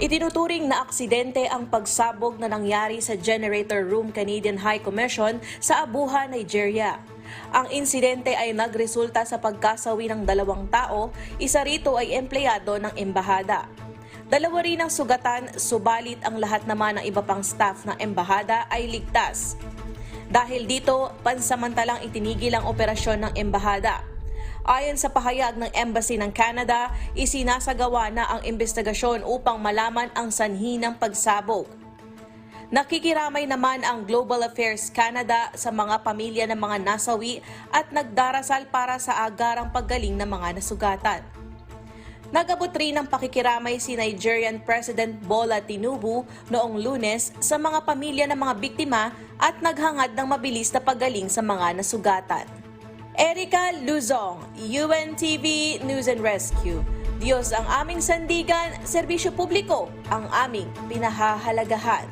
Itinuturing na aksidente ang pagsabog na nangyari sa generator room Canadian High Commission sa Abuja, Nigeria. Ang insidente ay nagresulta sa pagkasawi ng 2 tao, isa rito ay empleyado ng embahada. 2 rin ang sugatan, subalit ang lahat naman ng iba pang staff ng embahada ay ligtas. Dahil dito, pansamantalang itinigil ang operasyon ng embahada. Ayon sa pahayag ng Embassy ng Canada, isinasagawa na ang investigasyon upang malaman ang sanhi ng pagsabog. Nakikiramay naman ang Global Affairs Canada sa mga pamilya ng mga nasawi at nagdarasal para sa agarang paggaling ng mga nasugatan. Nagabot rin ng pakikiramay si Nigerian President Bola Tinubu noong Lunes sa mga pamilya ng mga biktima at naghangad ng mabilis na paggaling sa mga nasugatan. Erica Luzong, UNTV News and Rescue. Diyos ang aming sandigan, serbisyo publiko ang aming pinahahalagahan.